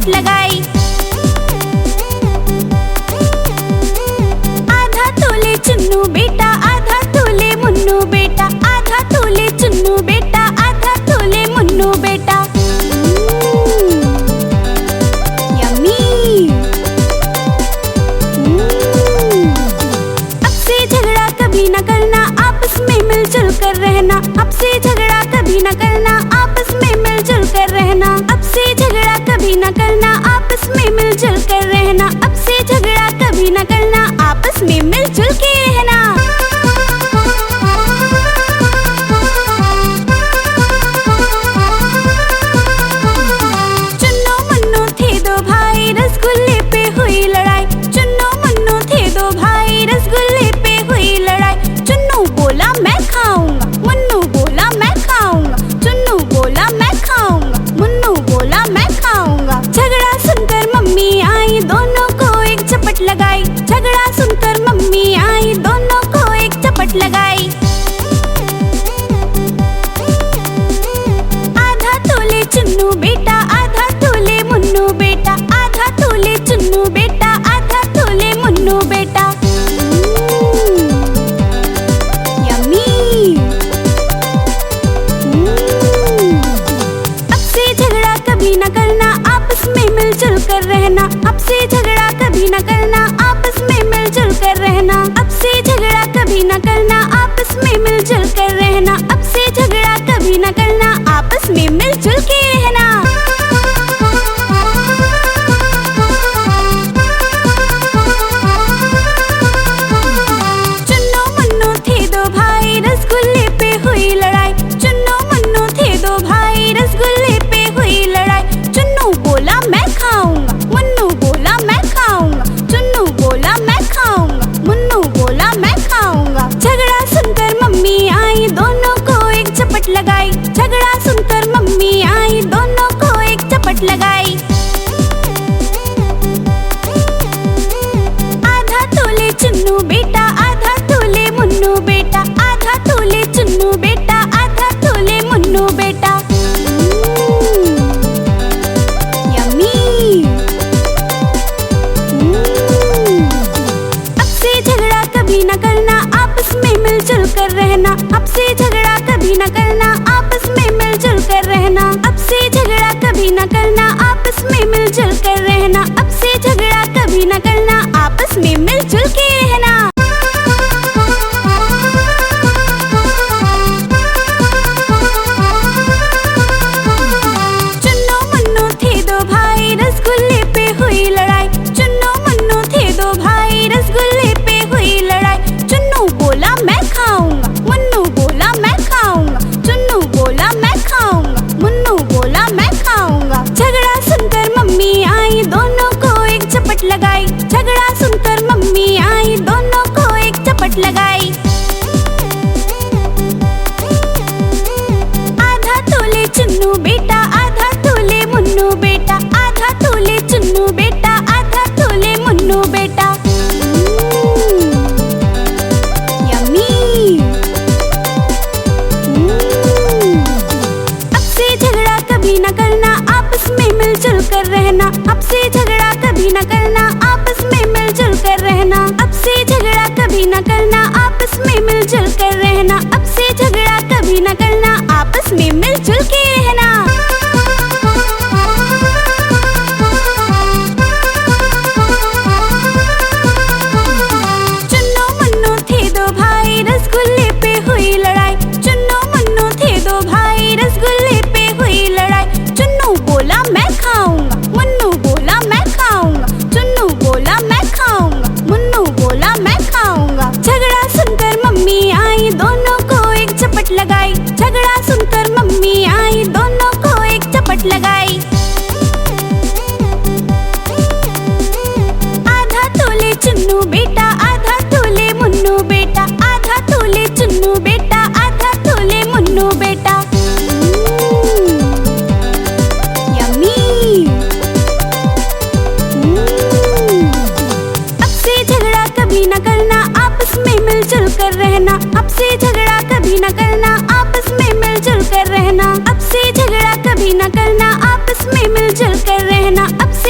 चपट लगाई। आधा तोले चुन्नू बेटा, आधा तोले मुन्नू बेटा, आधा तोले चुन्नू बेटा, आधा तोले मुन्नू बेटा। यम्मी। अब से झगड़ा कभी न करना, आपस में मिलजुल कर रहना। अब से झगड़ा कभी न करना, आपस में मिलजुल कर रहना। अब से झगड़ा कभी न करना, आपस में मिलजुल कर रहना। अब से झगड़ा कभी न करना, आपस में मिलजुल के रहना। चुन्नू मुन्नू थे दो भाई, रसगुल्ले पे हुई लड़ाई। चुन्नू मुन्नू थे दो भाई, रसगुल्ले पे हुई लड़ाई। चुन्नू बोला मैं खाऊंगा, मुन्नू बोला मैं खाऊंगा। चुन्नू बोला मैं खाऊंगा, मुन्नू बोला मैं खाऊंगा। झगड़ा सुनकर मम्मी आई, दोनों को एक चपट लगाई। झगड़ा सुनकर मम्मी आई, दोनों को एक चपट लगाई। आधा तोले चुन्नू बेटा, आधा तोले मुन्नू बेटा, आधा तोले चुन्नू बेटा, आधा तोले मुन्नू बेटा। यम्मी। अब से झगड़ा कभी न करना, आपस में मिलजुल कर रहना। अब से झगड़ा कभी न करना, आपस में मिलजुल कर रहना। अब से झगड़ा कभी न करना, आपस में मिलजुल कर रहना। अब से झगड़ा कभी न करना, आपस में मिलजुल के रहना। चुन्नू मुन्नू थे दो भाई, रसगुल्ले पे हुई लड़ाई। चुन्नू मुन्नू थे दो भाई, रसगुल्ले पे हुई लड़ाई। चुन्नू बोला मैं खाऊंगा, मुन्नू बोला मैं खाऊंगा। चुन्नू बोला मैं खाऊंगा, मुन्नू बोला मैं खाऊंगा। झगड़ा सुनकर मम्मी आई, दोनों को एक चपट लगाई। झगड़ा सुनकर मम्मी आई, दोनों को एक चपट लगाई। आधा तोले चुन्नू बेटा, आधा तोले मुन्नू बेटा, आधा तोले चुन्नू बेटा, आधा तोले मुन्नू बेटा। यम्मी। अब से झगड़ा कभी न करना, आपस में मिलजुल कर रहना। अब से झगड़ा कभी न करना, आपस में मिलजुल कर रहना। अब से झगड़ा कभी न करना, आपस में मिलजुल कर रहना। अब से झगड़ा कभी न करना, आपस में मिलजुल के रहना। चुन्नू मुन्नू थे दो भाई, रसगुल्ले पे हुई लड़ाई। चुन्नू मुन्नू थे दो भाई, रसगुल्ले पे हुई लड़ाई। चुन्नू बोला मैं खाऊंगा, मुन्नू बोला मैं खाऊंगा। चुन्नू बोला मैं खाऊंगा, मुन्नू बोला मैं खाऊंगा। झगड़ा सुनकर मम्मी आई, दोनों को एक चपट लगाई। झगड़ा सुनकर मम्मी आई, दोनों को एक चपट लगाई। आधा तोले चुन्नू बेटा, आधा तोले मुन्नू बेटा, आधा तोले चुन्नू बेटा, आधा तोले मुन्नू बेटा। यम्मी। अब से झगड़ा कभी न करना, आपस में मिलजुल कर रहना। अब से झगड़ा कभी न करना, आपस में मिलजुल कर रहना। अब से झगड़ा कभी न करना, आपस में मिलजुल कर रहना। अब से झगड़ा कभी न करना, आपस में मिलजुल के रहना। चुन्नू मुन्नू थे दो भाई, रसगुल्ले पे हुई लड़ाई। चुन्नू मुन्नू थे दो भाई, रसगुल्ले पे हुई लड़ाई। चुन्नू बोला मैं खाऊंगा, मुन्नू बोला मैं खाऊंगा। चुन्नू बोला मैं खाऊंगा, मुन्नू बोला मैं खाऊंगा। झगड़ा सुनकर मम्मी आई, दोनों को एक चपट लगाई। झगड़ा सुनकर मम्मी आई, दोनों को एक चपट लगाई। आधा तोले चुन्नू बेटा, आधा तोले मुन्नू बेटा, आधा तोले चुन्नू बेटा, आधा तोले मुन्नू बेटा। यम्मी। अब से झगड़ा कभी न करना, आपस में मिलजुल कर रहना। अब से झगड़ा कभी न करना, आपस में मिलजुल कर रहना। अब से झगड़ा कभी न करना, आपस में मिलजुल कर रहना। अब से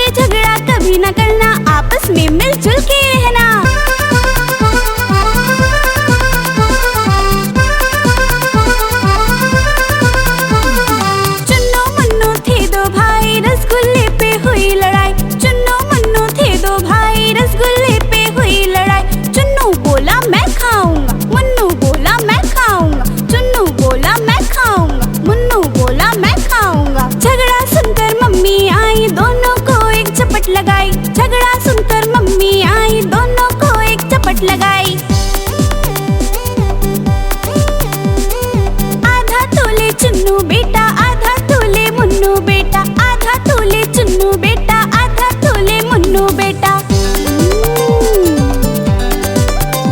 झगड़ा सुनकर मम्मी आई, दोनों को एक चपट लगाई। आधा तोले चुन्नू बेटा, आधा तोले मुन्नू बेटा, आधा तोले चुन्नू बेटा, आधा तोले मुन्नू बेटा।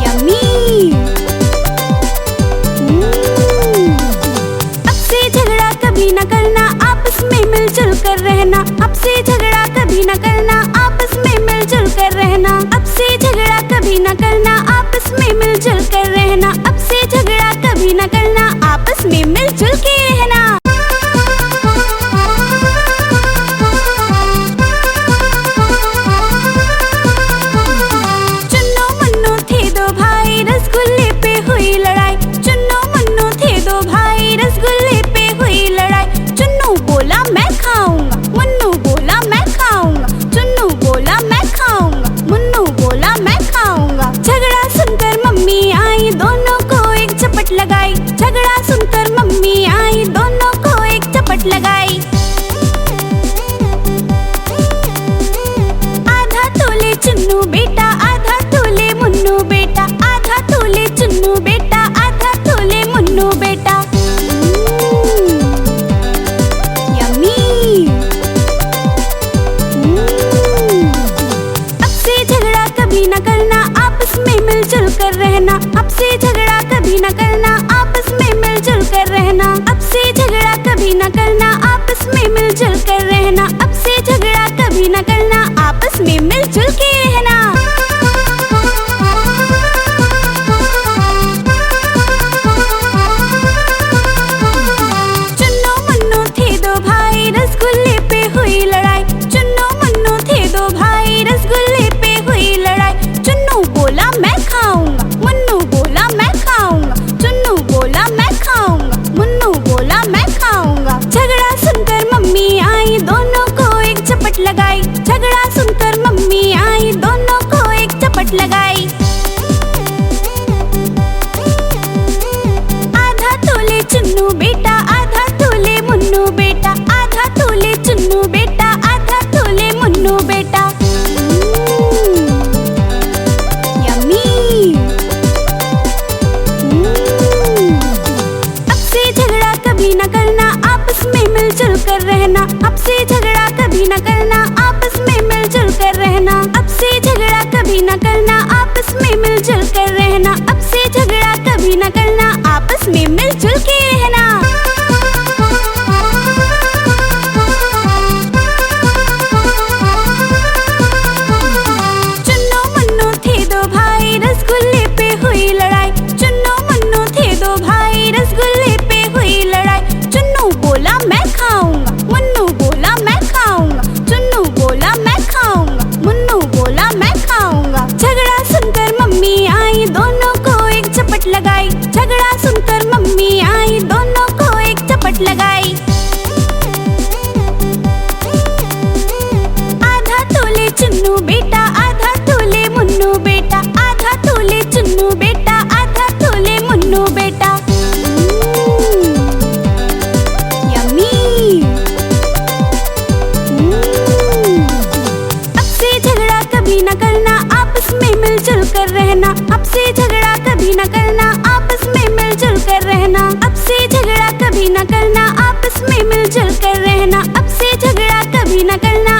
यम्मी। अब से झगड़ा कभी न करना, आपस में मिलजुल कर रहना। अब से झगड़ा कभी न करना, आपस में मिलजुल कर रहना। अब से झगड़ा कभी न करना, आपस में मिलजुल कर रहना। अब से झगड़ा कभी न करना, आपस में मिलजुल के रहना। चुन्नू मुन्नू थे दो भाई, रसगुल्ले पे हुई लड़ाई। चुन्नू मुन्नू थे दो भाई, रसगुल्ले पे हुई लड़ाई। चुन्नू बोला मैं खाऊंगा, मुन्नू बोला मैं खाऊंगा। चुन्नू बोला मैं खाऊंगा, मुन्नू बोला मैं खाऊंगा। झगड़ा सुनकर मम्मी आई, दोनों को एक चपट लगाई। झगड़ा सुनकर मम्मी आई, दोनों को एक चपट लगाई। आधा तोले चुन्नू बेटा, आधा तोले मुन्नू बेटा, आधा तोले चुन्नू बेटा, आधा तोले मुन्नू बेटा। यम्मी। अब से झगड़ा कभी न करना, आपस में मिलजुल कर रहना। अब से झगड़ा कभी न करना, आपस में मिलजुल कर रहना। अब से झगड़ा कभी न करना, आपस में मिलजुल कर रहना। अब से झगड़ा कभी न करना, आपस में मिलजुल के रहना। चुन्नू मुन्नू थे दो भाई, रसगुल्ले पे हुई लड़ाई। चुन्नू मुन्नू थे दो भाई, रसगुल्ले पे हुई लड़ाई। चुन्नू बोला मैं खाऊंगा, मुन्नू बोला मैं खाऊंगा। चुन्नू बोला मैं खाऊंगा, मुन्नू बोला मैं खाऊंगा। झगड़ा सुनकर मम्मी आई, दोनों को एक चपट लगाई। झगड़ा सुनकर मम्मी आई, दोनों को एक चपट लगाई। आधा तोले चुन्नू बेटा, आधा तोले मुन्नू बेटा, आधा तोले चुन्नू बेटा, आधा तोले मुन्नू बेटा। यम्मी। अब से झगड़ा कभी न करना, आपस में मिलजुल कर रहना। अब से झगड़ा कभी न करना, आपस में मिलजुल कर रहना। अब से झगड़ा कभी न करना, आपस में मिलजुल कर रहना। अब से झगड़ा कभी न करना, आपस में मिलजुल के रहना। चुन्नू मुन्नू थे दो भाई, रसगुल्ले पे हुई लड़ाई। चुन्नू मुन्नू थे दो भाई, रसगुल्ले पे हुई लड़ाई। चुन्नू बोला मैं खाऊंगा, मुन्नू बोला मैं खाऊंगा। चुन्नू बोला मैं खाऊंगा, मुन्नू बोला मैं खाऊंगा। झगड़ा सुनकर मम्मी आई, दोनों को एक चपट लगाई। झगड़ा सुनकर मम्मी आई, दोनों को एक चपट लगाई। आधा तोले चुन्नू बेटा, आधा तोले मुन्नू बेटा, आधा तोले चुन्नू बेटा, आधा तोले मुन्नू बेटा। यम्मी। अब से झगड़ा कभी न करना, आपस में मिलजुल कर रहना। अब से झगड़ा कभी न करना, आपस में मिलजुल कर रहना। अब से झगड़ा कभी न करना, आपस में मिलजुल कर रहना। अब से झगड़ा कभी न करना,